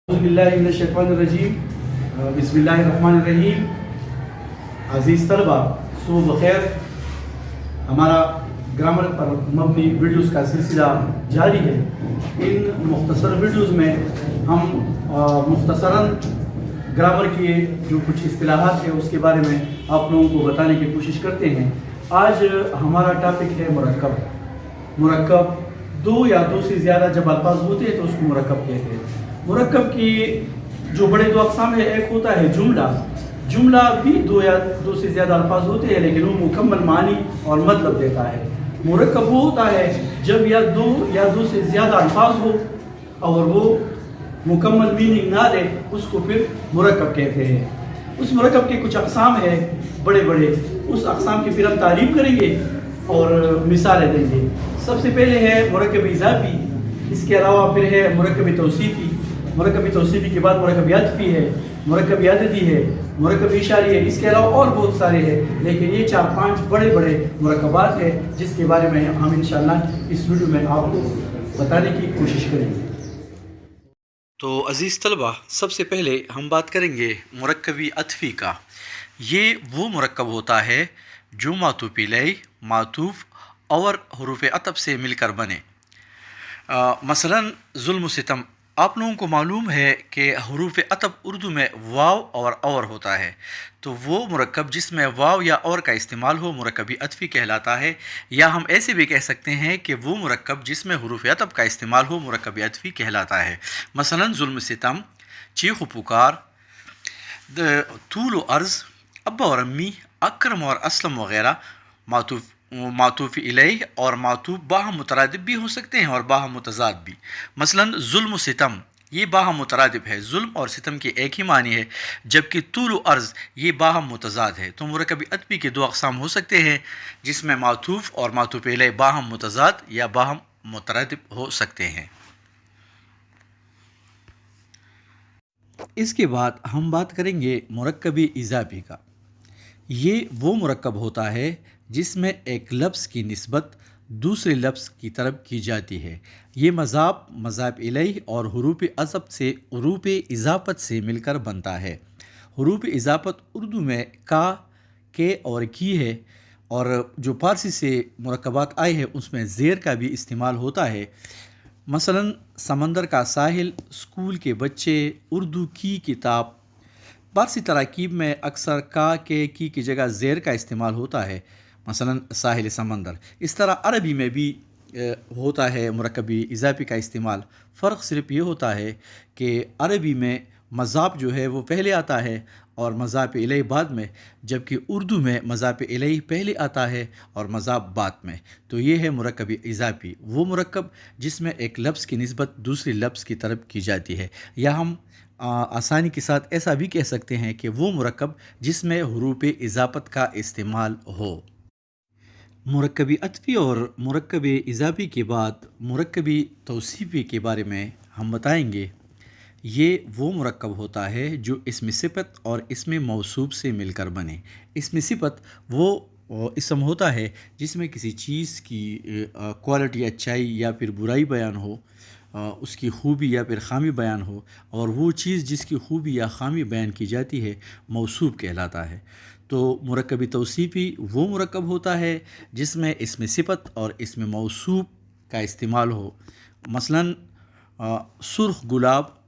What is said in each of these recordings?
बिस्मिल्लाहिर्रहमानिर्रहीम। अज़ीज़ तलबा, सुबह बखैर। हमारा ग्रामर पर मबनी वीडियोज़ का सिलसिला जारी है। इन मुख्तसर वीडियोज़ में हम मुख्तसरन ग्रामर की जो कुछ इस्तिलाहात है उसके बारे में आप लोगों को बताने की कोशिश करते हैं। आज हमारा टॉपिक है मुरक्कब। मुरक्कब दो या दो से ज़्यादा जब अल्फाज होते हैं तो उसको मुरक्कब कहते हैं। मुरक्कब की जो बड़े दो अक़साम है, एक होता है जुमला। जुमला भी दो या दो से ज़्यादा अल्फाज होते हैं लेकिन वो मुकम्मल मानी और मतलब देता है। मुरक्कब वो होता है जब या दो से ज़्यादा अल्फाज हो और वो मुकम्मल मीनिंग ना दे, उसको फिर मुरक्कब कहते हैं। उस मुरक्कब के कुछ अक़साम है बड़े बड़े, उस अक़साम की फिर हम तारीफ़ करेंगे और मिसालें देंगे। सबसे पहले है मुरक्कब इज़ाफ़ी, इसके अलावा फिर है मुरक्कब तौसीफ़ी, मुरक्कब तौसीफ़ी के बाद मुरक्कब अतफ़ी है, मुरक्कब अददी है, मुरक्कब इशारी है। इसके अलावा और बहुत सारे हैं लेकिन ये 4-5 बड़े बड़े मुरक्कबात हैं जिसके बारे में हम इंशाअल्लाह इस वीडियो में आपको बताने की कोशिश करेंगे। तो अज़ीज़ तलबा, सबसे पहले हम बात करेंगे मुरक्कबी अतफ़ी का। ये वो मुरक्कब होता है जो मातूफ़ इलैह, मातूफ़ और हुरूफ़ अतफ़ से मिलकर बने। मसलन ज़ुल्म सितम, आप लोगों को मालूम है कि हुरूफ़ अतफ़ उर्दू में वाव और होता है, तो वो मुरक्कब जिसमें वाव या और का इस्तेमाल हो मुरक्कबी अतफ़ी कहलाता है। या हम ऐसे भी कह सकते हैं कि वो मुरक्कब जिसमें हुरूफ़ अतफ़ का इस्तेमाल हो मुरक्कबी अतफ़ी कहलाता है। मसलन ज़ुल्म सितम, चीख व पुकार, तूल व अर्ज़, अब्बा और अम्मी, अकरम और असलम वग़ैरह मातूफ़ इलैह और मातूफ़ बाहम मुतरादिब भी हो सकते हैं और बाहम मुतज़ाद भी। मसलन ज़ुल्म सितम, ये बाहम मुतरादिब है, जुल्म और सितम की एक ही मानी है, जबकि तूल व अर्ज़ ये बाहम मुतज़ाद है। तो मुरक्कबी अतफ़ी के दो अक़साम हो सकते हैं जिसमें मातूफ़ और मातूफ़ इलैह बाहम मुतज़ाद या बाहम मुतरादिब हो सकते हैं। इसके बाद हम बात करेंगे मुरक्कबी इज़ाफ़ी का। ये वो मुरक्कब होता है जिसमें एक लफ्ज़ की निस्बत दूसरे लफ्ज़ की तरफ की जाती है। ये मज़ाफ़ इलैह और हुरूफ़ अज़फ़ से हुरूफ़ इज़ाफ़त से मिलकर बनता है। हुरूफ़ इज़ाफ़त उर्दू में का, के और की है, और जो फ़ारसी से मुरक्कबात आए हैं उसमें ज़ेर का भी इस्तेमाल होता है। मसलन समंदर का साहिल, स्कूल के बच्चे, उर्दू की किताब। फ़ारसी तराकीब में अक्सर का, के, की जगह ज़ेर का इस्तेमाल होता है, मसलन साहिल समंदर। इस तरह अरबी में भी होता है मुरक्कबी इज़ाफ़ी का इस्तेमाल। फ़र्क सिर्फ ये होता है कि अरबी में मज़ाफ़ जो है वो पहले आता है और मज़ाफ़ इलैह बाद में, जबकि उर्दू में मज़ाफ़ इलैह पहले आता है और मज़ाफ़ बाद में। तो ये है मुरक्कबी इज़ाफ़ी, वो मुरक्कब जिसमें एक लफ्ज़ की निस्बत दूसरे लफ्ज़ की तरफ की जाती है। या हम आसानी के साथ ऐसा भी कह सकते हैं कि वो मुरक्कब जिसमें हुरूफ़ इज़ाफ़त का इस्तेमाल हो। मुरक्कबी अतफ़ी और मुरक्कब इज़ाफ़ी के बाद मुरक्कबी तौसीफ़ी के बारे में हम बताएंगे। ये वो मुरक्कब होता है जो इसम सिफ़त और इसम मौसूफ़ से मिलकर बने। इसम सिफ़त वो इसम होता है जिसमें किसी चीज़ की क्वालिटी, अच्छाई या फिर बुराई बयान हो, उसकी खूबी या फिर ख़ामी बयान हो, और वो चीज़ जिसकी खूबी या ख़ामी बयान की जाती है मौसूफ़ कहलाता है। तो मुरक्कबी तौसीफ़ी वो मुरक्कब होता है जिसमें इसम सिफ़त और इसम मौसूफ़ का इस्तेमाल हो। मसलन सुर्ख़ गुलाब,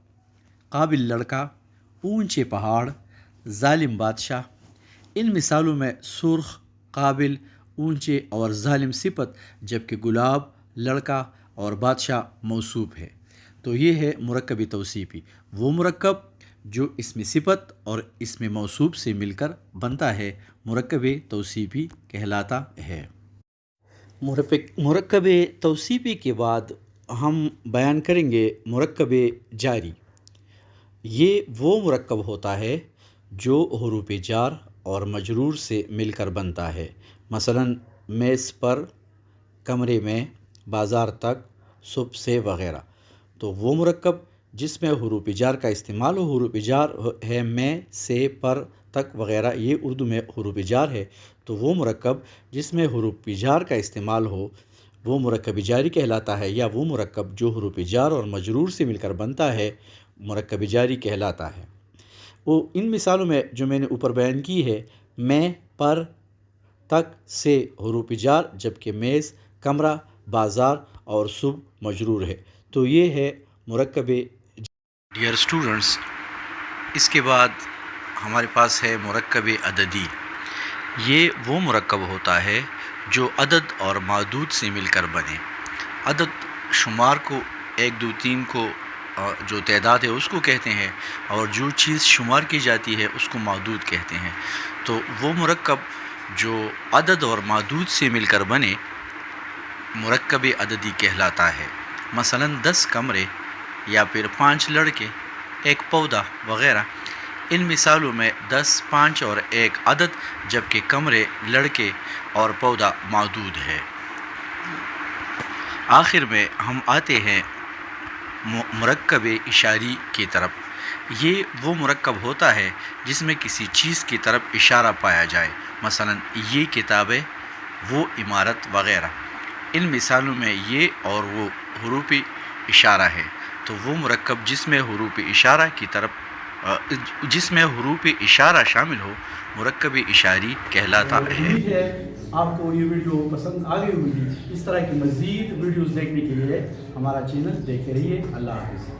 काबिल लड़का, ऊंचे पहाड़, ज़ालिम बादशाह। इन मिसालों में सुर्ख़, काबिल, ऊंचे और ज़ालिम सिफ़त, जबकि गुलाब, लड़का और बादशाह मौसूफ़ है। तो ये है मुरक्कबी तौसीफ़ी, वो मुरक्कब जो इसमें सिफ़त और इसमें मौसूफ़ से मिलकर बनता है, मुरक्कब तौसीफ़ी कहलाता है। मुरक्कब तौसीफ़ी के बाद हम बयान करेंगे मुरक्कब जारी। ये वो मुरक्कब होता है जो हुरूफ़ जार और मजरूर से मिलकर बनता है। मसलन मेज़ पर, कमरे में, बाज़ार तक, सुबह से वग़ैरह। तो वो मुरक्कब जिसमें हुरूफ़ जार का इस्तेमाल हो, हुरूफ़ जार है में, से, पर, तक वग़ैरह, ये उर्दू में हुरूफ़ जार है। तो वो मुरक्कब जिसमें हुरूफ़ जार का इस्तेमाल हो वो मुरक्कब जारी कहलाता है। या वो मुरक्कब जो हुरूफ़ जार और मजरूर से मिलकर बनता है مرکب جاری کہلاتا ہے۔ وہ ان مثالوں میں جو میں نے اوپر بیان کی ہے، میں، پر، تک سے حروف جار، جبکہ میز، کمرہ، بازار اور صبح مجرور ہے۔ تو یہ ہے مرکب ڈیئر اسٹوڈنٹس۔ اس کے بعد ہمارے پاس ہے مرکب عددی۔ یہ وہ مرکب ہوتا ہے جو عدد اور معدود سے مل کر بنے۔ عدد شمار کو 1 2 3 کو جو تعداد ہے اس کو کہتے ہیں، اور جو چیز شمار کی جاتی ہے اس کو معدود کہتے ہیں۔ تو وہ مرکب جو عدد اور معدود سے مل کر بنے مرکب عددی کہلاتا ہے۔ مثلا 10 کمرے یا پھر 5 لڑکے، 1 پودا وغیرہ۔ ان مثالوں میں 10، 5 اور 1 عدد، جبکہ کمرے، لڑکے اور پودا معدود ہے۔ آخر میں ہم آتے ہیں مرکب اشاری کی طرف۔ یہ وہ مرکب ہوتا ہے جس میں کسی چیز کی طرف اشارہ پایا جائے، مثلا یہ کتاب ہے، وہ عمارت وغیرہ۔ ان مثالوں میں یہ اور وہ حروف اشارہ ہے۔ تو وہ مرکب جس میں حروف اشارہ شامل ہو مرکب اشاری کہلاتا ہے۔ امید ہے آپ کو یہ ویڈیو پسند آ گئی ہوگی۔ اس طرح کی مزید ویڈیوز دیکھنے کے لیے ہمارا چینل دیکھتے رہیے۔ اللہ حافظ۔